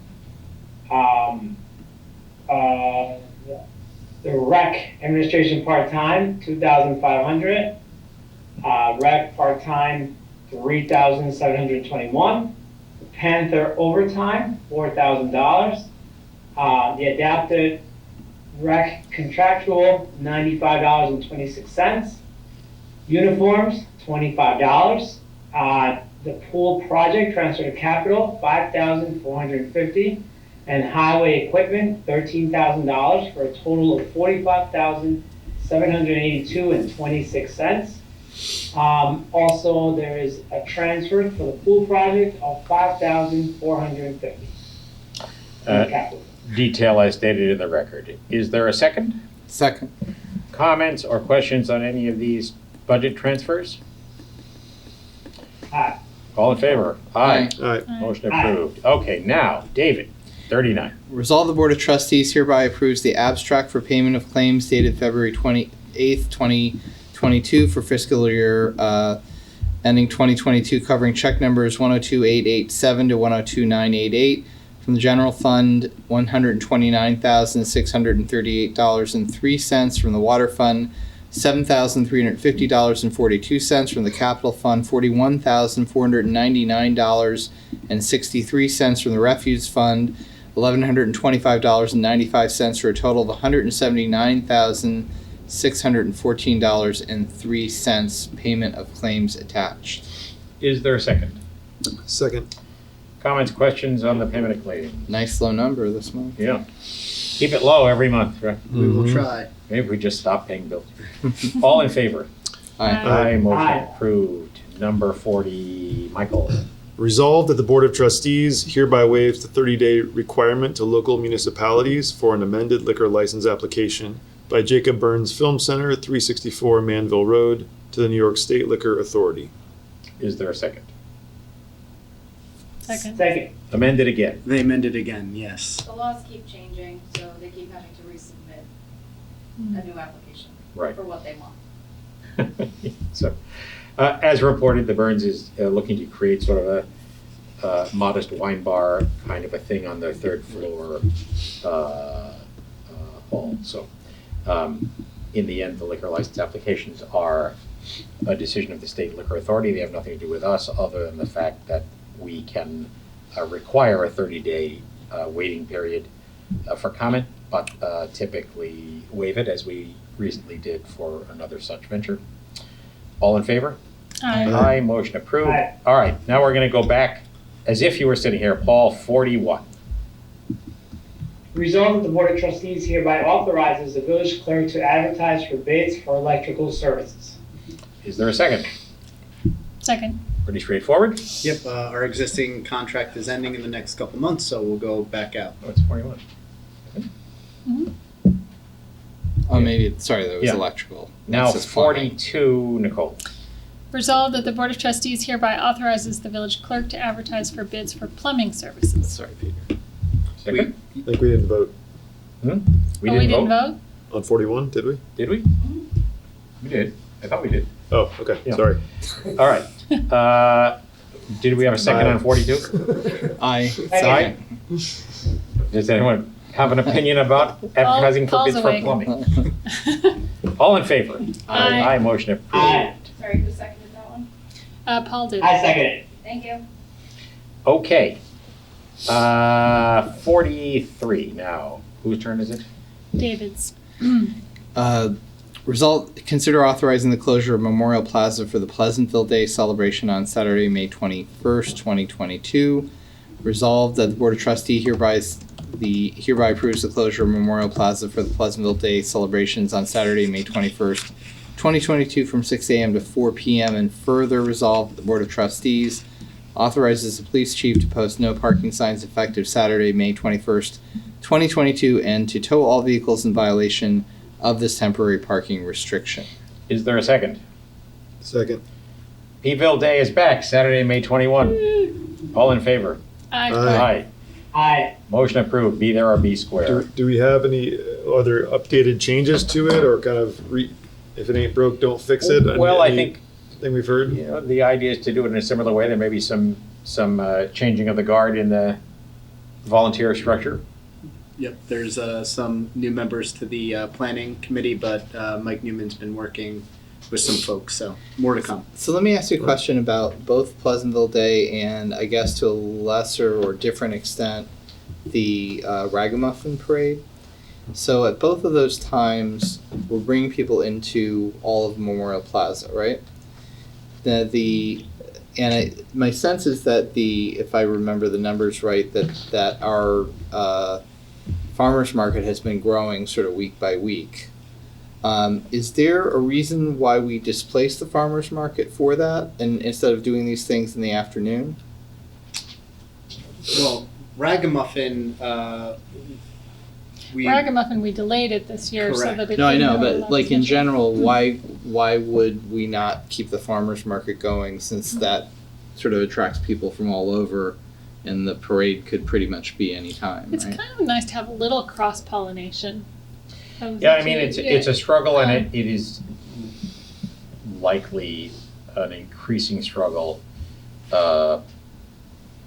The rec administration part-time, $2,500. Rec part-time, $3,721. Panther overtime, $4,000. The adapted rec contractual, $95.26. Uniforms, $25. The pool project transfer to capital, $5,450. And highway equipment, $13,000 for a total of $45,782.26. Also, there is a transfer for the pool project of $5,450. Capital. Detail as stated in the record. Is there a second? Second. Comments or questions on any of these budget transfers? Aye. All in favor? Aye. All right. Motion approved. Okay, now, David. 39. Resolve the Board of Trustees hereby approves the abstract for payment of claims dated February 28th, 2022 for fiscal year ending 2022 covering check numbers 102887 to 102988 from the general fund $129,638.03 from the water fund $7,350.42 from the capital fund $41,499.63 from the refuge fund $1,125.95 for a total of $179,614.03 payment of claims attached. Is there a second? Second. Comments, questions on the payment of claims? Nice low number this month. Yeah. Keep it low every month, right? We will try. Maybe we just stop paying bills. All in favor? Aye. Aye, motion Aye. approved. Number 40, Michael. Resolved that the Board of Trustees hereby waives the 30-day requirement to local municipalities for an amended liquor license application by Jacob Burns Film Center, 364 Manville Road, to the New York State Liquor Authority. Is there a second? Second. Second. Amended again. They amended again, yes. The laws keep changing, so they keep having to resubmit a new application Right. for what they want. So, as reported, the Burns is looking to create sort of a modest wine bar kind of a thing on their third floor hall. So, in the end, the liquor license applications are a decision of the State Liquor Authority. They have nothing to do with us, other than the fact that we can require a 30-day waiting period for comment, but typically waive it, as we recently did for another such venture. All in favor? Aye. Aye, motion approved. Aye. All right, now we're going to go back, as if you were sitting here, Paul, 41. Resolved that the Board of Trustees hereby authorizes the village clerk to advertise for bids for electrical services. Is there a second? Second. Pretty straightforward. Yep, our existing contract is ending in the next couple months, so we'll go back out. Oh, it's 41. Oh, maybe, sorry, that was Yeah. electrical. Now That says plumbing. 42, Nicole. Resolved that the Board of Trustees hereby authorizes the village clerk to advertise for bids for plumbing services. Sorry, Peter. Second? I think we didn't vote We Oh, we didn't vote? on 41, did we? Did we? We did. I thought we did. Oh, okay, Yeah. sorry. All right. Did we have a second on 42? Aye. Aye. Does anyone have an opinion about advertising for Paul's bids for awake. plumbing? All in favor? Aye. Aye, motion approved. Aye. Sorry, who seconded that one? Paul did. I second it. Thank you. Okay. 43 now. Whose turn is it? David's. Consider authorizing the closure of Memorial Plaza for the Pleasantville Day celebration on Saturday, May 21st, 2022. Resolved that the Board of Trustees hereby approves the closure of Memorial Plaza for the Pleasantville Day celebrations on Saturday, May 21st, 2022 from 6 a.m. to 4 p.m. and further resolved that the Board of Trustees authorizes the police chief to post no parking signs effective Saturday, May 21st, 2022 and to tow all vehicles in violation of this temporary parking restriction. Is there a second? Second. Peeville Day is back, Saturday, May 21. All in favor? Aye. Aye. Aye. Motion approved. Be there or be square. Do we have any other updated changes to it, or kind of if it ain't broke, don't fix it? Well, I Anything we've heard? You know, the idea is to do it in a similar way. There may be some changing of the guard in the volunteer structure. Yep, there's some new members to the planning committee, but Mike Newman's been working with some folks, so more to come. So let me ask you a question about both Pleasantville Day and I guess to a lesser or different extent, the Ragamuffin Parade. So at both of those times, we're bringing people into all of Memorial Plaza, right? My sense is that if I remember the numbers right, that our farmers market has been growing sort of week by week. Is there a reason why we displace the farmers market for that, and instead of doing these things in the afternoon? Well, Ragamuffin, Ragamuffin, we delayed it this year so Correct. that it No, I didn't know, have a but lot like of in attention. general, why would we not keep the farmers market going, since that sort of attracts people from all over and the parade could pretty much be any time, It's right? kind of nice to have a little cross-pollination. Yeah, I mean, it's a struggle, and it is likely an increasing struggle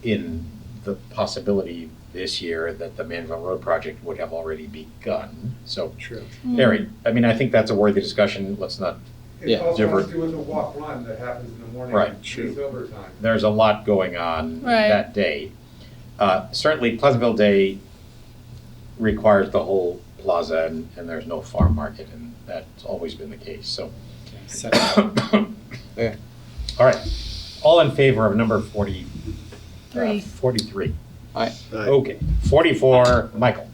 in the possibility this year that the Manville Road project would have already begun. So, True. Harry, I mean, I think that's a worthy discussion. Let's not, Yeah. It also Different. has to do with the walk-run that happens in the morning. Right. It's overtime. there's a lot going on Right. that day. Certainly Pleasantville Day requires the whole plaza, and there's no farm market, and that's always been the case, so. Yeah. All right, all in favor of number 3. 43? Aye. Okay, 44, Michael.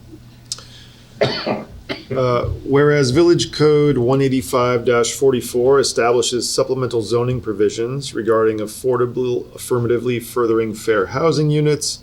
Whereas Village Code 185-44 establishes supplemental zoning provisions regarding affirmatively furthering fair housing units,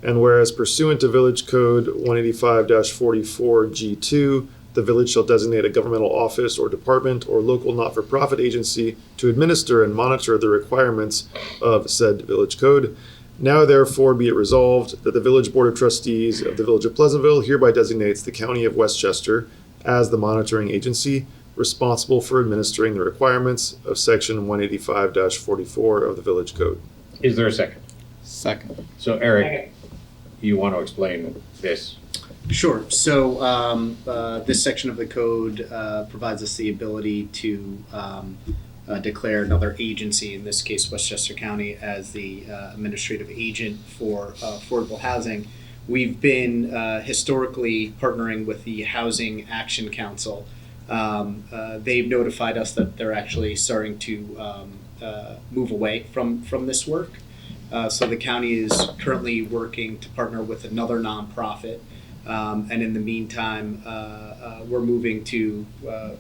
and whereas pursuant to Village Code 185-44 G2, the village shall designate a governmental office or department or local not-for-profit agency to administer and monitor the requirements of said village code. Now therefore be it resolved that the Village Board of Trustees of the Village of Pleasantville hereby designates the County of Westchester as the monitoring agency responsible for administering the requirements of Section 185-44 of the Village Code. Is there a second? Second. So Eric, Second. you want to explain this? Sure. So this section of the code provides us the ability to declare another agency, in this case Westchester County, as the administrative agent for affordable housing. We've been historically partnering with the Housing Action Council. They've notified us that they're actually starting to move away from this work. So the county is currently working to partner with another nonprofit. And in the meantime, we're moving to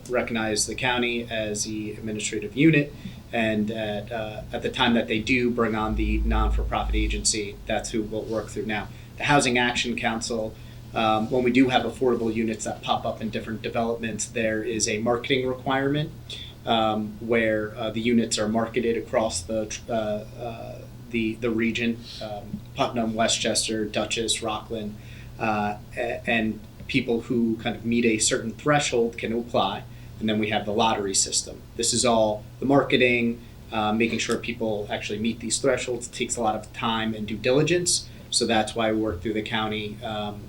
recognize the county as the administrative unit. And at the time that they do bring on the non-for-profit agency, that's who we'll work through now. The Housing Action Council, when we do have affordable units that pop up in different developments, there is a marketing requirement where the units are marketed across the region, Putnam, Westchester, Dutchess, Rockland. And people who kind of meet a certain threshold can apply, and then we have the lottery system. This is all the marketing, making sure people actually meet these thresholds. It takes a lot of time and due diligence, so that's why we work through the county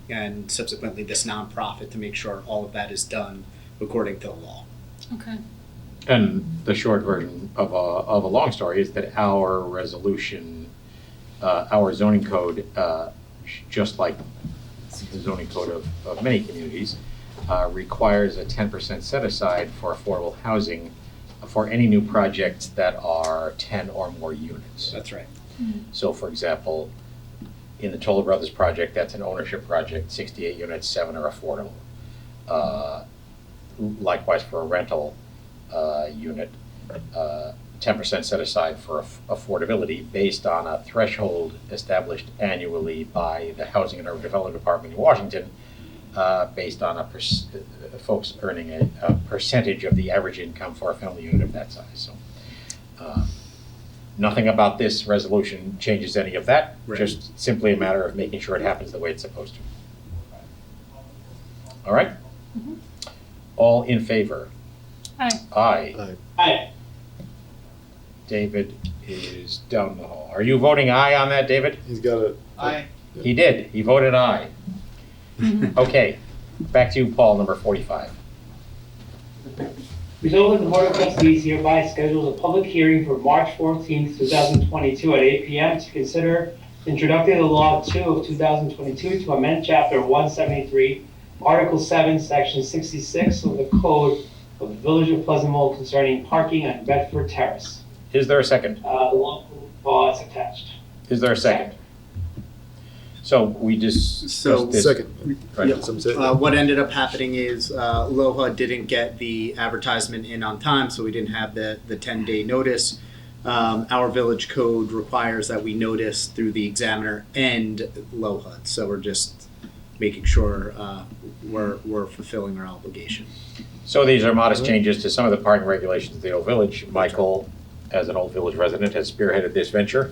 and subsequently this nonprofit to make sure all of that is done according to the law. Okay. And the short version of a long story is that our resolution, our zoning code, just like the zoning code of many communities, requires a 10% set aside for affordable housing for any new projects that are 10 or more units. That's right. So for example, in the Toller Brothers project, that's an ownership project, 68 units, 7 are affordable. Likewise for a rental unit, 10% set aside for affordability based on a threshold established annually by the Housing and Urban Development Department in Washington, based on folks earning a percentage of the average income for a family unit of that size. So nothing about this resolution changes any of that, Right. just simply a matter of making sure it happens the way it's supposed to. All right? All in favor? Aye. Aye. Aye. David is down the hall. Are you voting aye on that, David? He's got it. Aye. He did. He voted aye. Okay, back to you, Paul, number 45. Resolved that the Board of Trustees hereby schedules a public hearing for March 14th, 2022 at 8 p.m. to consider introducing the Law 2 of 2022 to amend Chapter 173, Article 7, Section 66 of the Code of the Village of Pleasantville concerning parking on Bedford Terrace. Is there a second? The law is attached. Is there a second? So we just. So- this- Second. Right. Yep. Some say- What ended up happening is LOHA didn't get the advertisement in on time, so we didn't have the 10-day notice. Our village code requires that we notice through the examiner and LOHA, so we're just making sure we're fulfilling our obligation. So these are modest changes to some of the parking regulations of the Old Village. Michael, as an Old Village resident, has spearheaded this venture.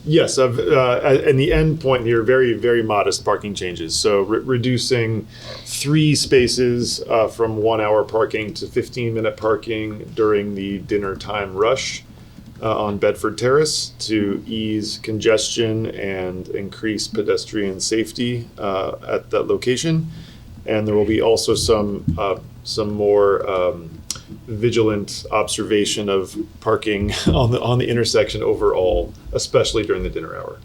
Yes, and the end point here, very, very modest parking changes. So reducing 3 spaces from 1 hour parking to 15-minute parking during the dinner time rush on Bedford Terrace to ease congestion and increase pedestrian safety at that location. And there will be also some more vigilant observation of parking on the intersection overall, especially during the dinner hour.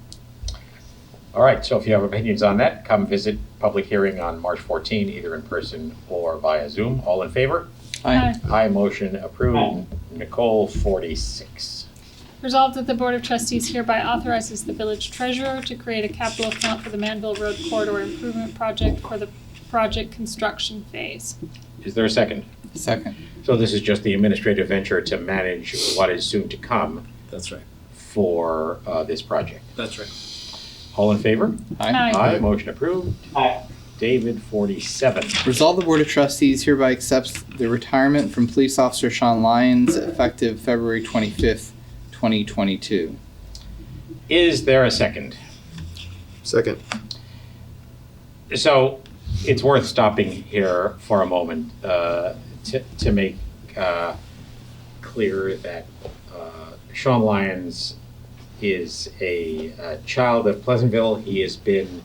All right, so if you have opinions on that, come visit public hearing on March 14, either in person or via Zoom. All in favor? Aye. Aye, motion approved. Nicole, 46. Resolved that the Board of Trustees hereby authorizes the village treasurer to create a capital account for the Manville Road Corridor Improvement Project for the project construction phase. Is there a second? Second. So this is just the administrative venture to manage what is soon to come That's right. for this project. That's right. All in favor? Aye. Aye, motion approved. Aye. David, 47. Resolve the Board of Trustees hereby accepts the retirement from Police Officer Sean Lyons effective February 25th, 2022. Is there a second? Second. So it's worth stopping here for a moment to make clear that Sean Lyons is a child of Pleasantville. He has been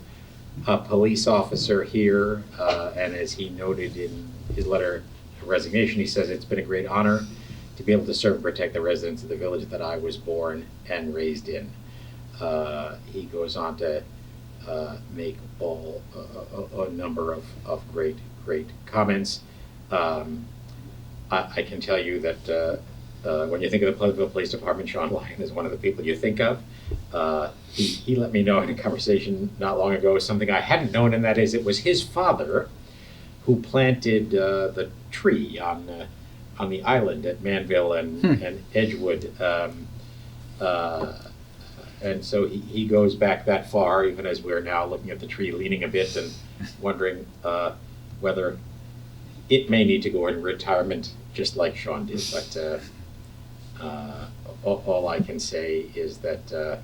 a police officer here, and as he noted in his letter of resignation, he says, "It's been a great honor to be able to serve and protect the residents of the village that I was born and raised in." He goes on to make a number of great comments. I can tell you that when you think of the Pleasantville Police Department, Sean Lyon is one of the people you think of. He let me know in a conversation not long ago something I hadn't known, and that is it was his father who planted the tree on the island at Manville and Edgewood. And so he goes back that far, even as we're now looking at the tree leaning a bit and wondering whether it may need to go in retirement, just like Sean did. But all I can say is that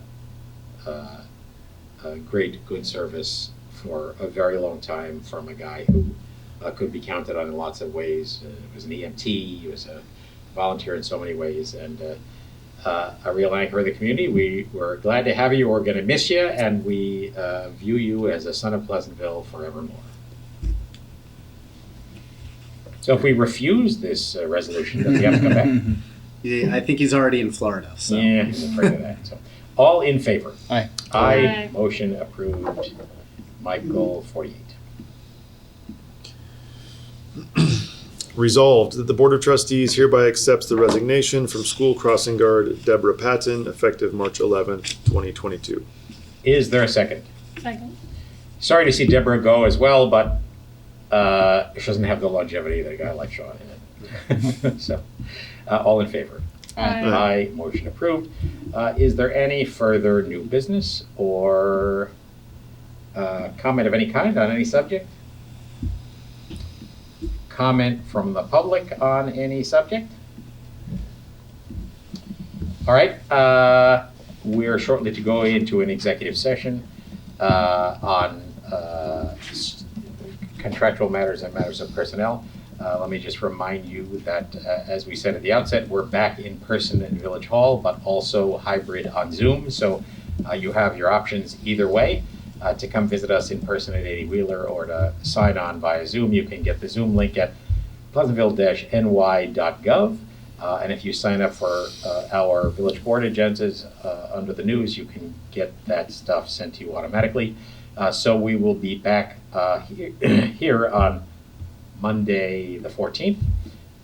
a great, good service for a very long time from a guy who could be counted on in lots of ways. He was an EMT, he was a volunteer in so many ways, and a real anchor of the community. We're glad to have you. We're going to miss you, and we view you as a son of Pleasantville forevermore. So if we refuse this resolution, does he have to come back? Yeah, I think he's already in Florida. So. Yeah, he's afraid of that. So, all in favor? Aye. Aye. Motion approved. Michael, 48. Resolved that the Board of Trustees hereby accepts the resignation from school crossing guard Deborah Patton effective March 11th, 2022. Is there a second? Second. Sorry to see Deborah go as well, but she doesn't have the longevity that a guy like Sean in it. So, all in favor? Aye. Aye. Motion approved. Is there any further new business or comment of any kind on any subject? Comment from the public on any subject? All right. We're shortly to go into an executive session on contractual matters and matters of personnel. Let me just remind you that, as we said at the outset, we're back in person in Village Hall, but also hybrid on Zoom. So you have your options either way. To come visit us in person at 80 Wheeler or to sign on via Zoom, you can get the Zoom link at pleasantville-ny.gov. And if you sign up for our Village Board agendas under the news, you can get that stuff sent to you automatically. So we will be back here on Monday the 14th.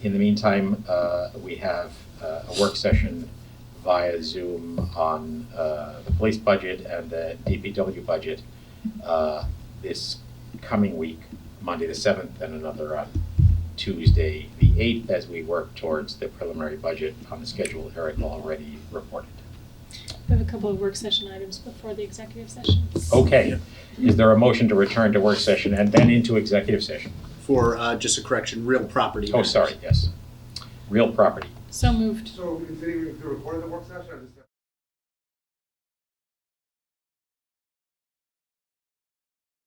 In the meantime, we have a work session via Zoom on the police budget and the DPW budget this coming week, Monday the 7th, and another on Tuesday the 8th, as we work towards the preliminary budget on the schedule Eric already reported. We have a couple of work session items before the executive session. Okay. Is there a motion to return to work session and then into executive session? For just a correction, real property. Oh, matters. sorry, yes. Real property. So moved. So is it even recorded the work session or just?